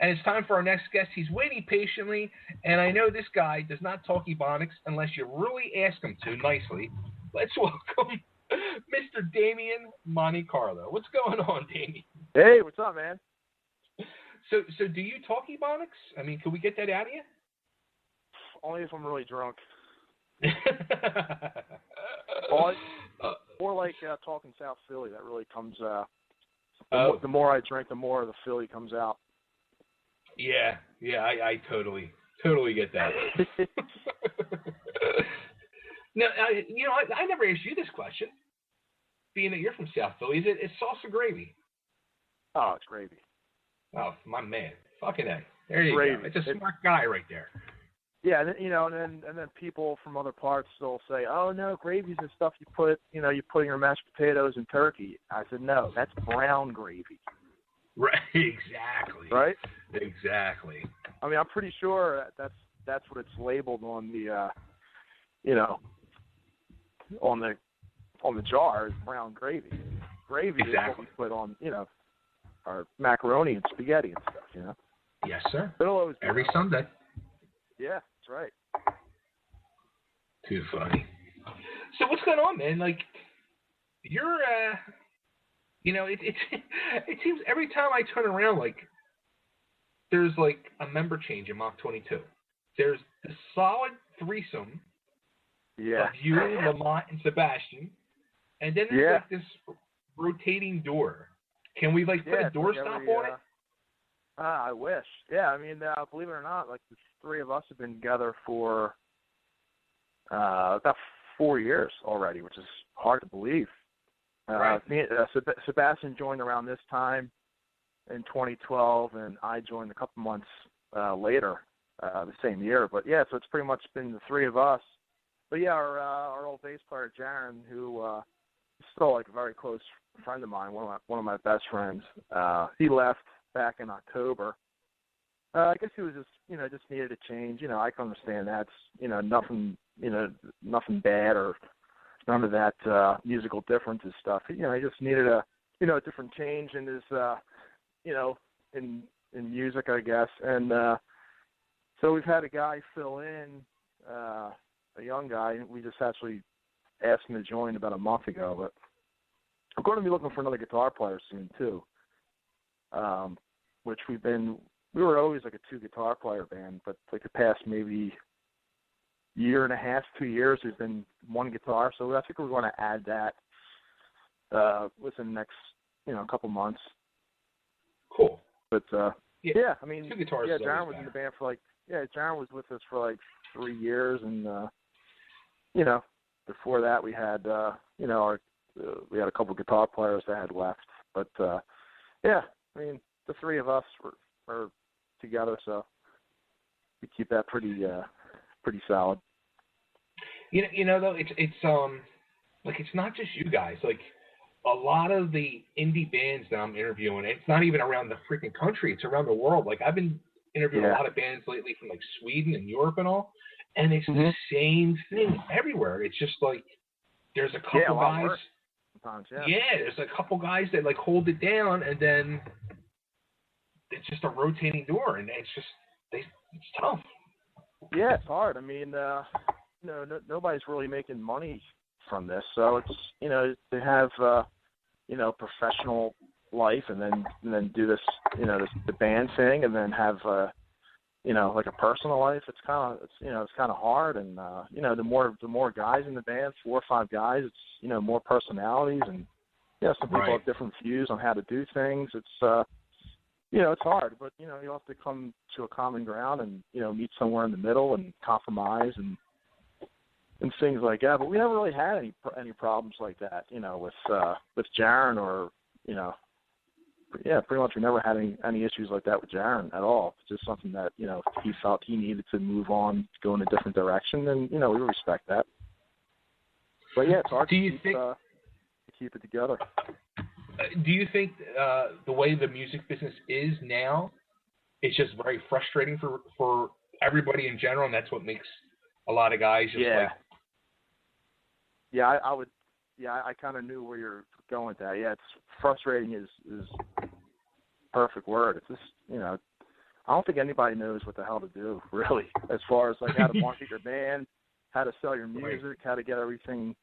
And it's time for our next guest. He's waiting patiently, and I know this guy does not talk Ebonics unless you really ask him to nicely. Let's welcome Mr. Damian MonteCarlo. What's going on, Damian? Hey, what's up, man? So do you talk Ebonics? I mean, can we get that out of you? Only if I'm really drunk. More like talking South Philly. That really comes. The more I drink, the more the Philly comes out. Yeah, I totally get that. Now, I never asked you this question. Being that you're from South Philly, is it sauce or gravy? Oh, it's gravy. Oh, my man, fucking A. There you gravy. go. It's a smart guy right there. Yeah, and then people from other parts will say, "Oh no, gravy's the stuff you put in your mashed potatoes and turkey." I said, "No, that's brown gravy." Right, exactly. Right? Exactly. I mean, I'm pretty sure that's what it's labeled on the on the jar is brown gravy. Gravy is what we put on, our macaroni and spaghetti and stuff, Yes, sir. It'll always be every Sunday. Yeah, that's right. Too funny. So what's going on, man? Like, you're, it seems every time I turn around, like, there's, like, a member change in Mach22. There's the solid threesome of you, Lamont, and Sebastian, and then there's, like, this rotating door. Can we, like, put a doorstop on it? I wish. Yeah, I mean, believe it or not, like, the three of us have been together for about 4 years already, which is hard to believe. Right. Sebastian joined around this time in 2012, and I joined a couple months later the same year. But, yeah, so it's pretty much been the three of us. But, yeah, our old bass player, Jaron, who is still, like, a very close friend of mine, one of my best friends, he left back in October. I guess he was just needed a change. I can understand that. It's, nothing bad or none of that musical differences stuff. He just needed a different change in his, in music, I guess. And so we've had a guy fill in, a young guy. We just actually asked him to join about a month ago, but I'm going to be looking for another guitar player soon too. Which we were always like a two guitar player band, but like the past maybe year and a half, 2 years, there's been one guitar. So I think we're going to add that within the next, couple months. Cool. But yeah, I mean, two guitars. Yeah, Jaron was in the band for Jaron was with us for like 3 years, and before that we had we had a couple guitar players that had left, but yeah, I mean, the three of us were together, so we keep that pretty solid. Though it's like it's not just you guys. Like a lot of the indie bands that I'm interviewing, it's not even around the freaking country. It's around the world. Like I've been interviewing a lot of bands lately from like Sweden and Europe and all, and it's the same thing everywhere. It's just like there's a couple guys. Sometimes, there's a couple guys that like hold it down, and then it's just a rotating door, and it's tough. Yeah, it's hard. I mean, nobody's really making money from this, so it's they have professional life, and then do this the band thing, and then have like a personal life. It's kind of hard, and the more guys in the band, 4 or 5 guys, it's more personalities, and some people have different views on how to do things. It's it's hard, but you have to come to a common ground and meet somewhere in the middle and compromise and things like that. But we haven't really had any problems like that, with Jaron or pretty much we never had any issues like that with Jaron at all. It's just something that he felt he needed to move on, go in a different direction, and we respect that. But yeah, it's hard to keep it together. Do you think the way the music business is now, it's just very frustrating for everybody in general, and that's what makes a lot of guys just like... Yeah, I would. Yeah, I kind of knew where you're going with that. Yeah, it's frustrating is perfect word. It's just I don't think anybody knows what the hell to do, really, as far as like how to market your band, how to sell your music, how to get everything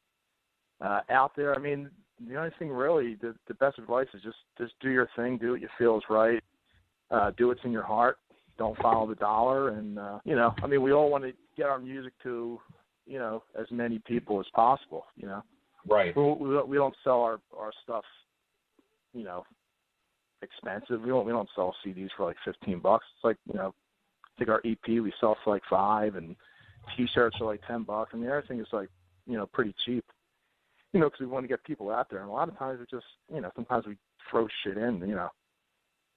out there. I mean, the only thing really, the best advice is just do your thing, do what you feel is right, do what's in your heart, don't follow the dollar, and you know, I mean, we all want to get our music to, you know, as many people as possible, you know. Right. We don't sell our stuff, you know, expensive. We don't sell CDs for like $15. It's like, you know, I think our EP we sell for like $5, and T-shirts are like $10. I mean, everything is like, you know, pretty cheap. You know, because we want to get people out there, and a lot of times we just, you know, sometimes we throw shit in, you know,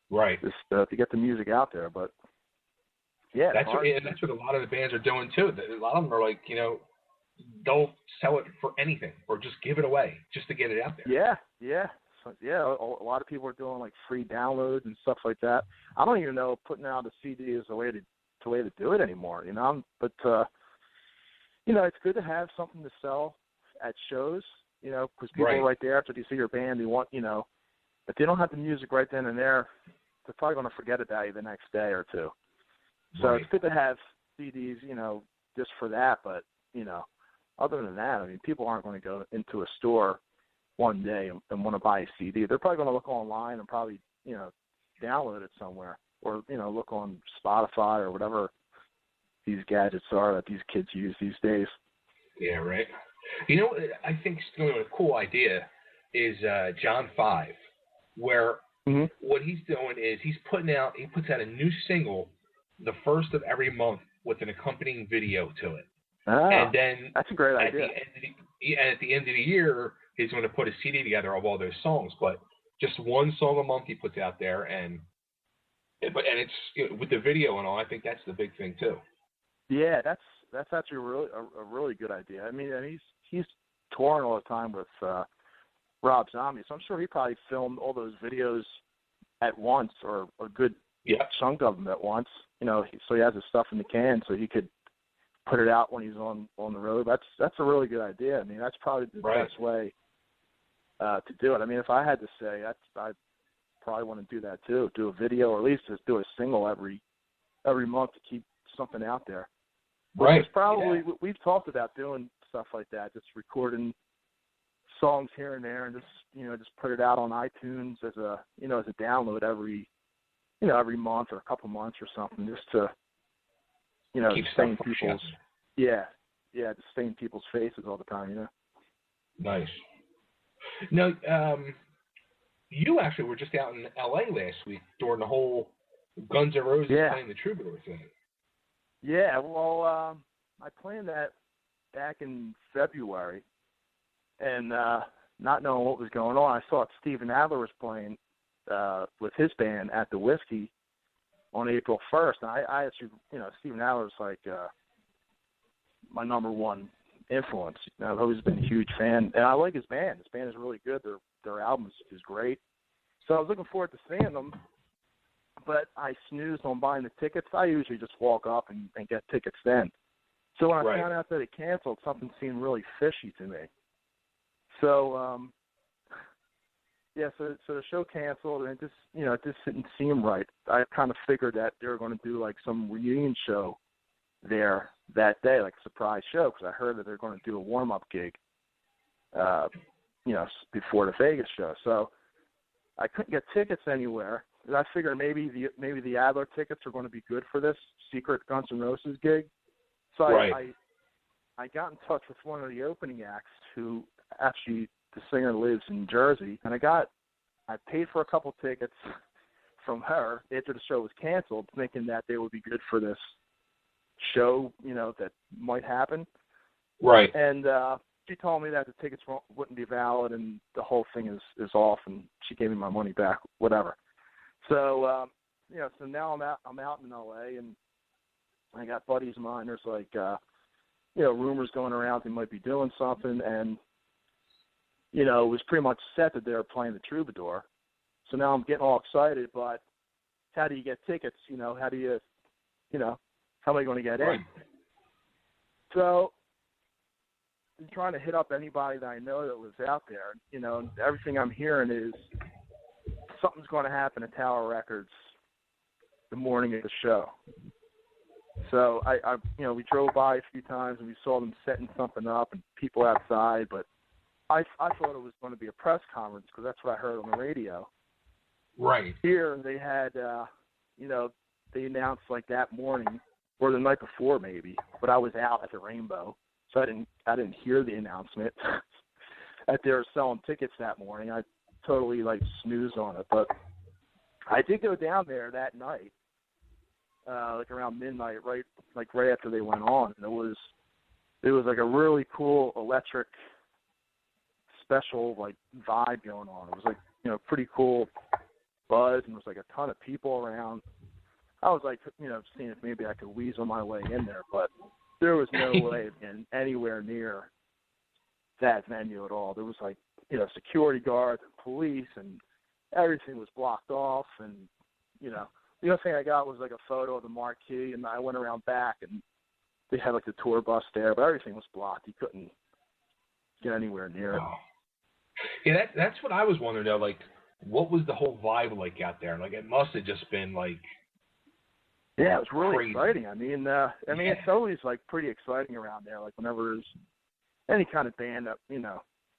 right, just to get the music out there. But yeah, that's what a lot of the bands are doing too. A lot of them are like, you know, they'll sell it for anything or just give it away just to get it out there. Yeah. So, yeah, a lot of people are doing like free downloads and stuff like that. I don't even know if putting out a CD is the way to do it anymore, you know. But you know, it's good to have something to sell at shows, you know, because people are right there after they see your band. They want, you know, if they don't have the music right then and there, they're probably going to forget about you the next day or two. So it's good to have CDs, you know, just for that. But you know, other than that, I mean, people aren't going to go into a store one day and want to buy a CD. They're probably going to look online and probably, you know, download it somewhere, or, you know, look on Spotify or whatever these gadgets are that these kids use these days. Yeah, right. You know, I think a cool idea is John 5, where what he's doing is he puts out a new single the first of every month with an accompanying video to it. Oh, and then that's a great idea. At the end of the year, he's going to put a CD together of all those songs, but just one song a month he puts out there, and it's, you know, with the video and all. I think that's the big thing too. Yeah, that's actually a really good idea. I mean, and he's touring all the time with Rob Zombie, so I'm sure he probably filmed all those videos at once, or a good chunk of them at once. You know, so he has his stuff in the can, so he could put it out when he's on the road. That's a really good idea. I mean, that's probably the best way to do it. I mean, if I had to say, I'd probably want to do that too. Do a video, or at least just do a single every month to keep something out there. Right. It's probably we've talked about doing stuff like that, just recording songs here and there, and just put it out on iTunes as a download every month or a couple months or something, just to keep staying people's just staying people's faces all the time, you know. Nice. No, you actually were just out in LA last week during the whole Guns N' Roses playing the Troubadour thing. Yeah, well, I planned that back in February, and not knowing what was going on, I saw Steven Adler was playing with his band at the Whiskey on April 1st. And I actually, Steven Adler's like my number one influence. I've always been a huge fan, and I like his band. His band is really good. Their album is great. So I was looking forward to seeing them, but I snoozed on buying the tickets. I usually just walk up and get tickets then. So when I found out that it canceled, something seemed really fishy to me. So, so the show canceled, and it just didn't seem right. I kind of figured that they were going to do like some reunion show there that day, like a surprise show, because I heard that they're going to do a warm-up gig, before the Vegas show. So I couldn't get tickets anywhere. And I figured maybe the Adler tickets are going to be good for this secret Guns N' Roses gig. So I got in touch with one of the opening acts, who actually, the singer lives in Jersey, and I paid for a couple tickets from her after the show was canceled, thinking that they would be good for this show, that might happen. Right. And she told me that the tickets wouldn't be valid, and the whole thing is off, and she gave me my money back, whatever. So, so now I'm out in LA, and I got buddies of mine. There's like, rumors going around they might be doing something, and it was pretty much set that they were playing the Troubadour. So now I'm getting all excited, but how do you get tickets? How do you, how am I going to get in? So I'm trying to hit up anybody that I know that was out there. And everything I'm hearing is something's going to happen at Tower Records the morning of the show. So I we drove by a few times and we saw them setting something up and people outside, but I thought it was going to be a press conference because that's what I heard on the radio. Right. Here they had, they announced like that morning or the night before maybe, but I was out at the Rainbow, so I didn't hear the announcement that they were selling tickets that morning. I totally like snoozed on it, but I did go down there that night, like around midnight, right after they went on, and it was like a really cool electric special like vibe going on. It was like pretty cool buzz, and there was like a ton of people around. I was like seeing if maybe I could weasel my way in there, but there was no way of getting anywhere near that venue at all. There was like security guards and police, and everything was blocked off. And the only thing I got was like a photo of the marquee, and I went around back, and they had like the tour bus there, but everything was blocked. You couldn't get anywhere near it. Oh. Yeah, that's what I was wondering though. Like, what was the whole vibe like out there? Like, it must have just been like. Yeah, it was really crazy. exciting. I mean, it's always like pretty exciting around there. Like whenever there's any kind of band that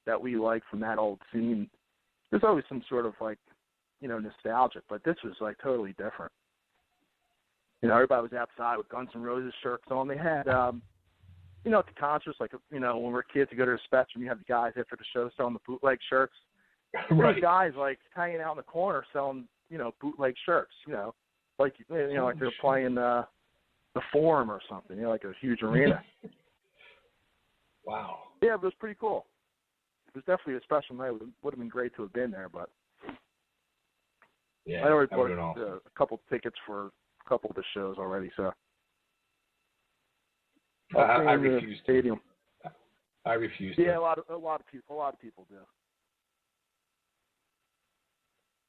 that we like from that old scene, there's always some sort of like nostalgic. But this was like totally different. Everybody was outside with Guns N' Roses shirts on. They had at the concerts, like when we were kids, you go to the Spectrum, you have the guys after the show selling the bootleg shirts. Right. There were guys like hanging out in the corner selling bootleg shirts. Like like they're playing the Forum or something, like a huge arena. Wow. Yeah, but it was pretty cool. It was definitely a special night. It would have been great to have been there, but yeah, I already bought awesome. a couple tickets for a couple of the shows already. So I refuse stadium. I refuse. Yeah, a lot of people do.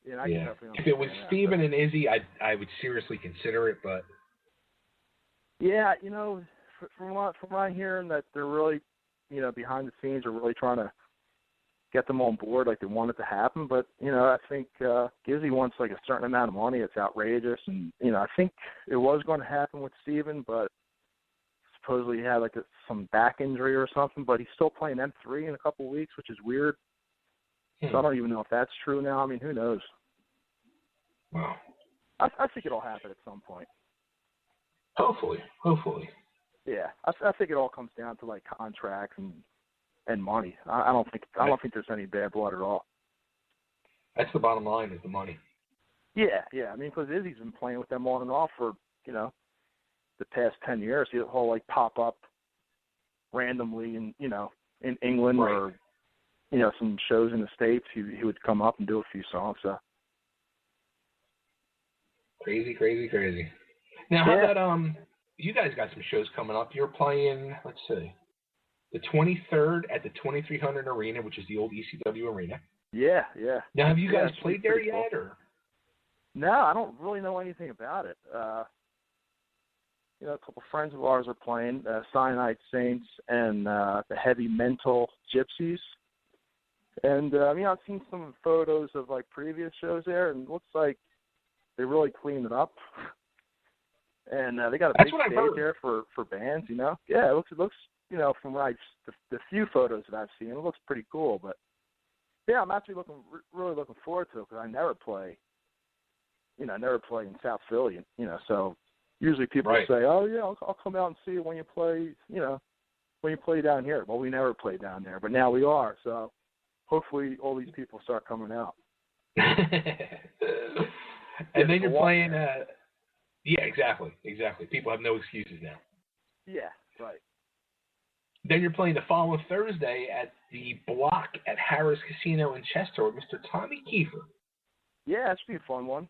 Yeah, I can definitely if it was understand Steven and Izzy, I would seriously consider it, but yeah, from what I'm hearing, that they're really, behind the scenes are really trying to get them on board, like they want it to happen. But I think Izzy wants like a certain amount of money. It's outrageous, and I think it was going to happen with Steven, but supposedly he had like some back injury or something. But he's still playing M3 in a couple of weeks, which is weird. So I don't even know if that's true now. I mean, who knows? Wow. I think it'll happen at some point. Hopefully. Yeah, I think it all comes down to like contracts and money. I don't think there's any bad blood at all. That's the bottom line, is the money. Yeah. I mean, because Izzy's been playing with them on and off for the past 10 years. He'll like pop up randomly in England right. or some shows in the States. He would come up and do a few songs. So. Crazy. Now, how about you guys got some shows coming up? You're playing, let's see, the 23rd at the 2300 Arena, which is the old ECW Arena. Yeah. Now, have you guys played there yet, cool. or? No, I don't really know anything about it. A couple friends of ours are playing, Cyanide Saints and the Heavy Mental Gypsies. And, I've seen some photos of, like, previous shows there, and it looks like they really cleaned it up. And they got a big stage there for bands, Yeah, it looks from the few photos that I've seen, it looks pretty cool. But, yeah, I'm actually really looking forward to it because I never play in South Philly, so usually people say, oh, yeah, I'll come out and see it when you play, when you play down here. Well, we never play down there, but now we are, so hopefully all these people start coming out. And then you're playing, yeah, exactly. People have no excuses now. Yeah, right. Then you're playing the following Thursday at the Block at Harris Casino in Chester with Mr. Tommy Keifer. Yeah, it should be a fun one.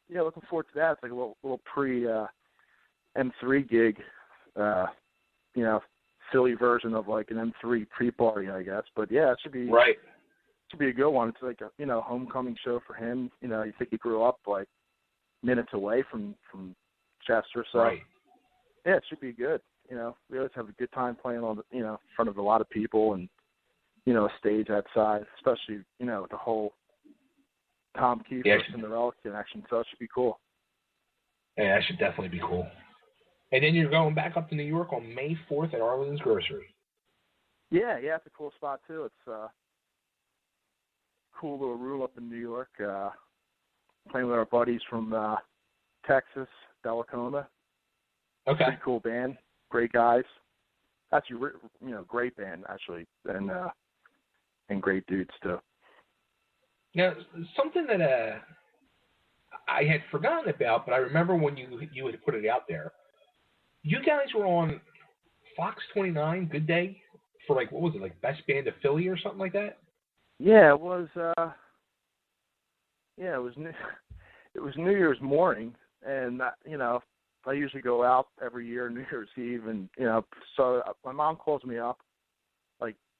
Yeah, looking forward to that. It's like a little pre M3 gig, Philly version of like an M3 pre-party, I guess. But yeah, it should be right. Should be a good one. It's like a homecoming show for him. You think he grew up like minutes away from Chester, so right. Yeah, it should be good. We always have a good time playing on in front of a lot of people and a stage outside, especially with the whole Tom Keifer Cinderella connection. So it should be cool. Yeah, that should definitely be cool. And then you're going back up to New York on May 4th at Arlington's Grocery. Yeah, it's a cool spot too. It's a cool little room up in New York. Playing with our buddies from Texas, Delacoma. Okay. Pretty cool band, great guys. Actually, great band actually, and great dudes too. Now, something that I had forgotten about, but I remember when you had put it out there. You guys were on Fox 29 Good Day for what was it, Best Band of Philly or something like that? Yeah, it was. It was New Year's morning, and I usually go out every year New Year's Eve, and so my mom calls me up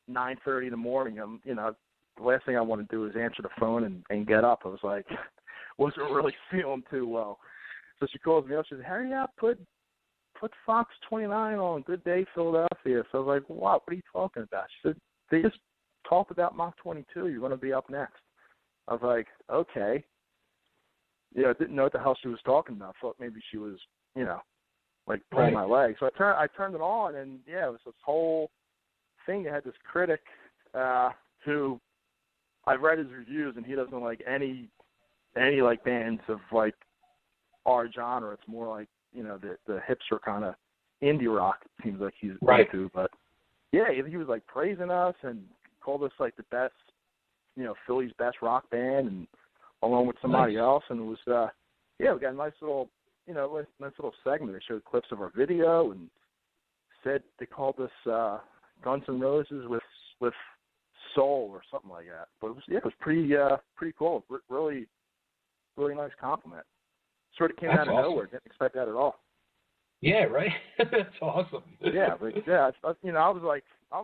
9:30 in the morning. The last thing I want to do is answer the phone and get up. I was like, wasn't really feeling too well, so she calls me up. She says, "Hurry up, put Fox 29 on Good Day Philadelphia." So I was like, what are you talking about? She said, they just talked about Mach22. You're going to be up next. I was like, okay. I didn't know what the hell she was talking about. I thought maybe she was, pulling my leg. So I turned it on, and it was this whole thing. They had this critic who I've read his reviews, and he doesn't like any bands of our genre. It's more like the hipster kind of indie rock. It seems like he's into, but he was praising us and called us the best, Philly's best rock band, and along with somebody else, and it was we got a nice little segment. They showed clips of our video and said they called us Guns N' Roses with soul or something like that. But it was pretty cool. Really, really nice compliment. Sort of came out of nowhere. Didn't expect that at all. Yeah, right. That's awesome. Yeah, but I was like, I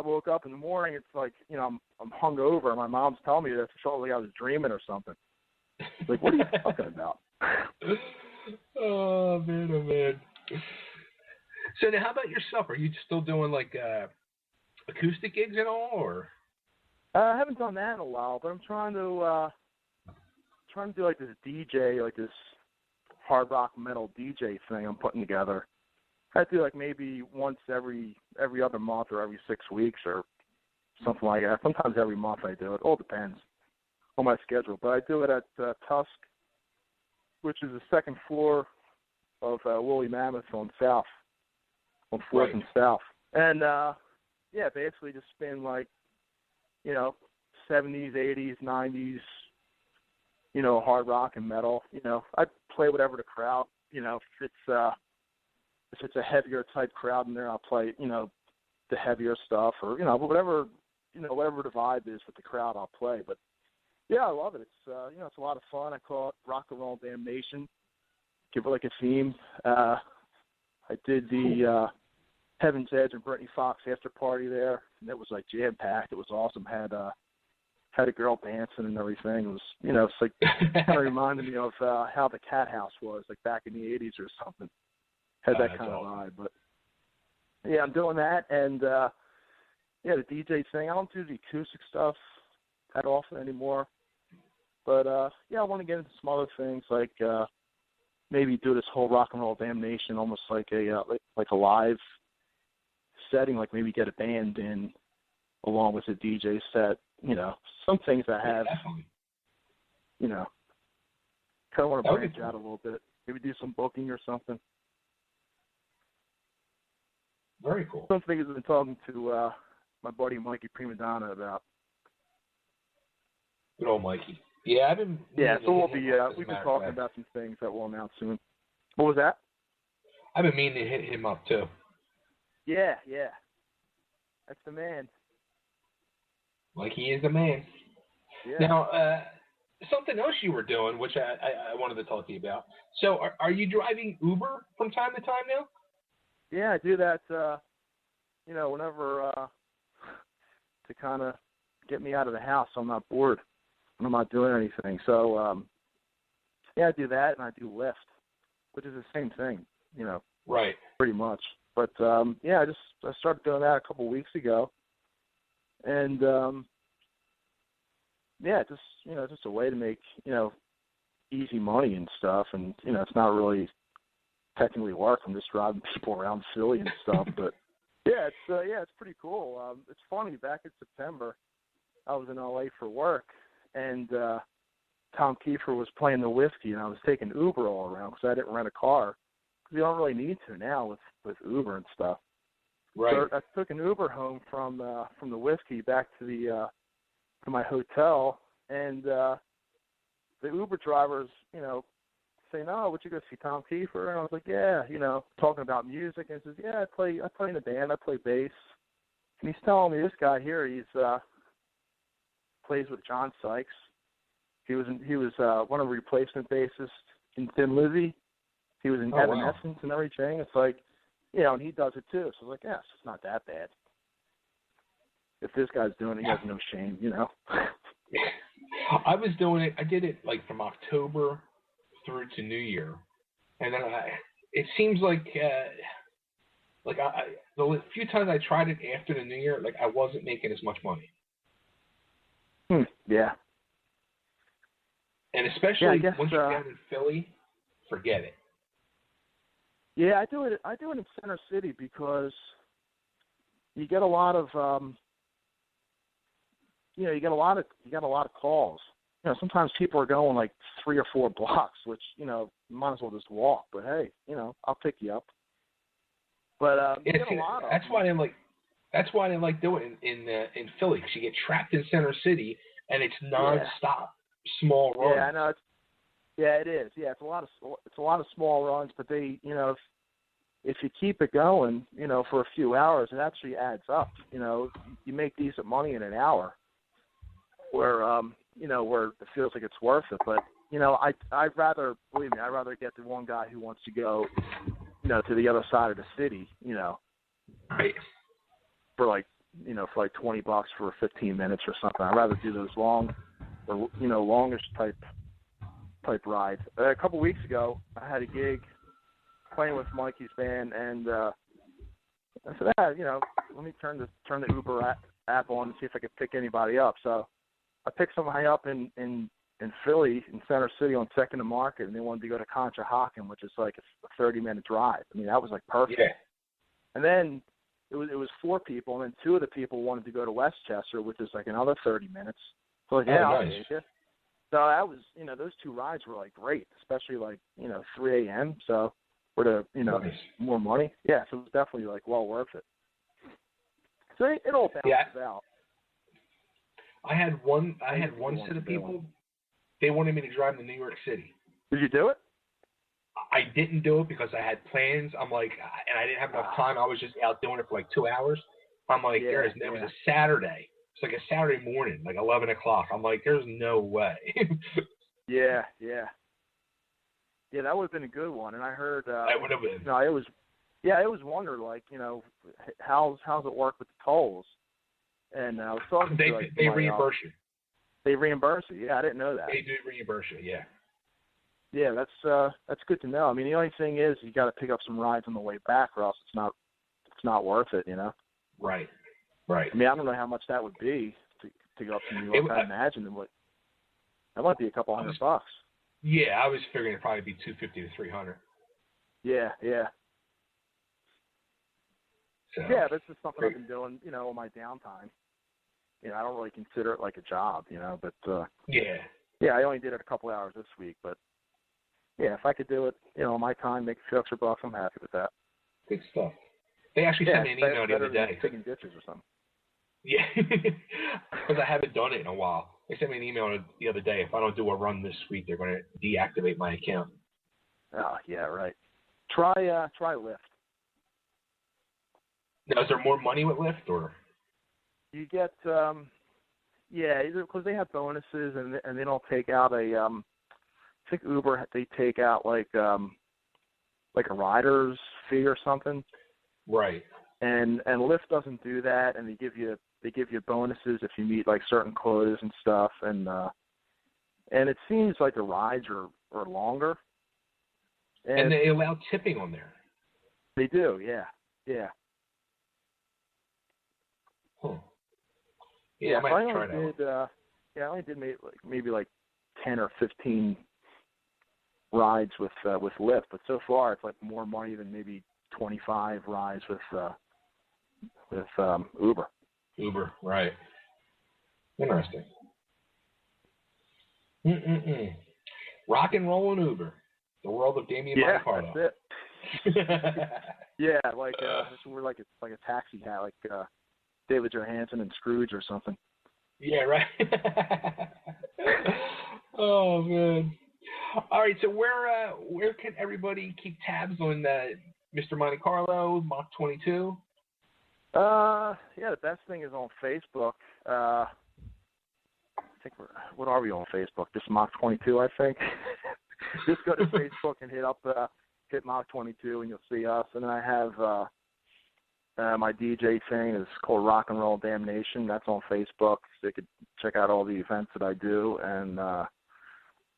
woke up in the morning. It's I'm hungover. My mom's telling me that it's felt like I was dreaming or something. What are you talking about? Oh man. So now, how about yourself? Are you still doing acoustic gigs at all, or? I haven't done that in a while, but I'm trying to do this DJ, this hard rock metal DJ thing I'm putting together. I do maybe once every other month or every 6 weeks or something like that. Sometimes every month I do it. All depends on my schedule. But I do it at Tusk, which is the second floor of Woolly Mammoth on 4th and South. And basically just spin 70s, 80s, 90s, hard rock and metal. I play whatever the crowd, if it's a heavier type crowd in there, I'll play, the heavier stuff or, whatever the vibe is with the crowd, I'll play. But yeah, I love it. It's, it's a lot of fun. I call it Rock and Roll Damnation. Give it a theme. I did the Heaven's Edge and Brittany Fox after party there, and it was jam packed. It was awesome. Had a girl dancing and everything. It was, it's kind of reminded me of how the Cat House was back in the 80s or something. Had that kind of vibe. But yeah, I'm doing that, and the DJ thing. I don't do the acoustic stuff that often anymore. But I want to get into some other things maybe do this whole Rock and Roll Damnation almost like a live setting, maybe get a band in along with a DJ set, some things I have, kind of want to branch out a little bit, maybe do some booking or something. Very cool. Some things I've been talking to my buddy Mikey Prima Donna about. Good old Mikey. Yeah, I've been. Yeah, so we've been talking about some things that we'll announce soon. What was that? I've been meaning to hit him up too. Yeah. That's the man. Mikey is the man. Yeah. Now, something else you were doing, which I wanted to talk to you about. So, are you driving Uber from time to time now? Yeah, I do that, whenever to kind of get me out of the house so I'm not bored when I'm not doing anything. So, I do that, and I do Lyft, which is the same thing, Right. Pretty much. But, I started doing that a couple of weeks ago. And, just a way to make, easy money and stuff, and it's not really technically work. I'm just driving people around Philly and stuff, but it's pretty cool. It's funny. Back in September, I was in LA for work, and Tom Keifer was playing the whiskey, and I was taking Uber all around because I didn't rent a car. Because you don't really need to now with Uber and stuff. Right. So I took an Uber home from the whiskey back to to my hotel, and the Uber driver's saying, "Oh, would you go see Tom Keifer?" And I was like, "Yeah," talking about music, and he says, "Yeah, I play in a band. I play bass." And he's telling me this guy here, he's plays with John Sykes. He was one of the replacement bassists in Thin Lizzy. He was in Evanescence and everything. It's like, and he does it too. So I was like, yes, it's not that bad. If this guy's doing it, he has no shame, I was doing it. I did it like from October through to New Year, and then it seems like the few times I tried it after the New Year, like I wasn't making as much money. Yeah. And especially once you're down in Philly, forget it. Yeah, I do it in Center City because you get a lot of you get a lot of calls. Sometimes people are going like 3 or 4 blocks, which might as well just walk. But hey, I'll pick you up. But you get a lot of that's why I didn't like doing it in Philly, because you get trapped in Center City and it's nonstop small runs. Yeah, I know. It is. Yeah, it's a lot of small runs, but they, if you keep it going, for a few hours, it actually adds up. You make decent money in an hour, where where it feels like it's worth it. But I'd rather get the one guy who wants to go, to the other side of the city, right, for like $20 for 15 minutes or something. I'd rather do those long, or longish type rides. A couple weeks ago, I had a gig playing with Mikey's band, and I said, let me turn the Uber app on and see if I could pick anybody up. So I picked somebody up in Philly, in Center City on 2nd and Market, and they wanted to go to Conshohocken, which is like a 30-minute drive. I mean, that was like perfect. Yeah. And then it was 4 people, and then 2 of the people wanted to go to Westchester, which is like another 30 minutes. So like, I'll take it. So that was, those 2 rides were like great, especially like 3 a.m. So for the more money, so it was definitely like well worth it. So it all balances out. I had one set of people. They wanted me to drive to New York City. Did you do it? I didn't do it because I had plans. I'm like, and I didn't have enough time. I was just out doing it for like 2 hours. I'm like, it was a Saturday. It's like a Saturday morning, like 11 o'clock. I'm like, there's no way. Yeah, that would have been a good one. And I heard that would have been. No, it was wondered, like, how's it work with the tolls? And I was talking to they reimburse you. They reimburse you. Yeah, I didn't know that. They do reimburse you. Yeah. Yeah, that's good to know. I mean, the only thing is you got to pick up some rides on the way back, or else it's not worth it. Right. I mean, I don't know how much that would be to go up to New York. I imagine that might be a couple $100. Yeah, I was figuring it'd probably be $250 to $300. Yeah. So, yeah, this is something I've been doing, on my downtime. I don't really consider it like a job, but yeah, I only did it a couple hours this week, but yeah, if I could do it, on my time, make a few extra bucks, I'm happy with that. Good stuff. They actually sent me an email the other day. Digging ditches or something. Yeah, because I haven't done it in a while. They sent me an email the other day. If I don't do a run this week, they're going to deactivate my account. Oh, yeah, right. Try Lyft. Now, is there more money with Lyft, or? You get, either because they have bonuses and they don't take out I think Uber, they take out like a rider's fee or something. Right. And Lyft doesn't do that, and they give you bonuses if you meet like certain quotas and stuff, and it seems like the rides are longer. And they allow tipping on there. They do, yeah. Huh. Yeah, I might try that. I only did maybe like 10 or 15 rides with Lyft, but so far it's like more money than maybe 25 rides with Uber. Uber, right? Interesting. Rock and roll and Uber, the world of Damian MonteCarlo. That's it. Yeah, like we're like a taxi hat, like David Johansen and Scrooge or something. Yeah, right. Oh man. All right, so where can everybody keep tabs on Mr. MonteCarlo, Mach22? Yeah, the best thing is on Facebook. I think what are we on Facebook? Just Mach22, I think. Just go to Facebook and hit Mach22, and you'll see us. And then I have my DJ thing is called Rock and Roll Damnation. That's on Facebook, so you could check out all the events that I do. And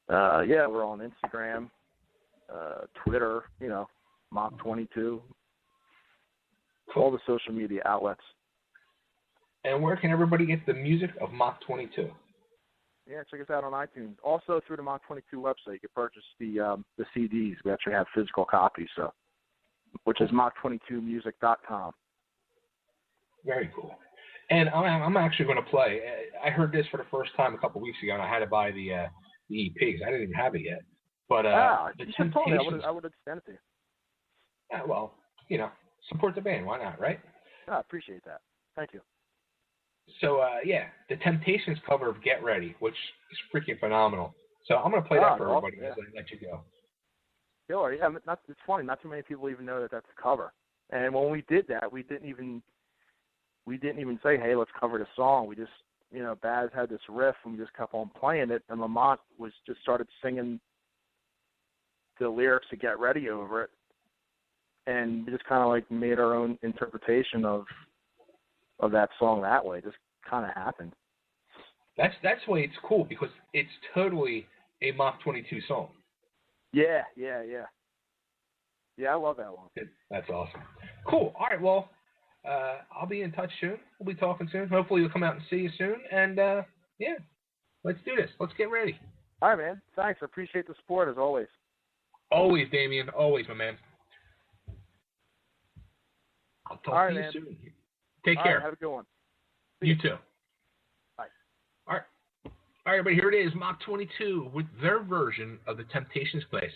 yeah, we're on Instagram, Twitter, Mach22, all the social media outlets. And where can everybody get the music of Mach22? Yeah, check us out on iTunes. Also through the Mach22 website, you can purchase the CDs. We actually have physical copies, which is Mach22music.com. Very cool. And I'm actually going to play. I heard this for the first time a couple weeks ago, and I had to buy the EP because I didn't even have it yet. But you should have told me. I would have sent it to you. Well, support the band. Why not, right? I appreciate that. Thank you. So, yeah, the Temptations cover of Get Ready, which is freaking phenomenal. So I'm going to play that for everybody as I let you go. Killer, yeah. It's funny. Not too many people even know that that's a cover. And when we did that, we didn't even say, hey, let's cover the song. We just, Baz had this riff, and we just kept on playing it, and Lamont just started singing the lyrics to Get Ready over it, and we just kind of like made our own interpretation of that song that way. It just kind of happened. That's why it's cool, because it's totally a Mach22 song. Yeah, I love that one. That's awesome. Cool. All right, well, I'll be in touch soon. We'll be talking soon. Hopefully you'll come out and see you soon. And, yeah, let's do this. Let's get ready. All right, man. Thanks. I appreciate the support, as always. Always, Damian. Always, my man. I'll talk to you soon. Take care. Right, have a good one. You too. Bye. All right, everybody, here it is, Mach22 with their version of the Temptations classic.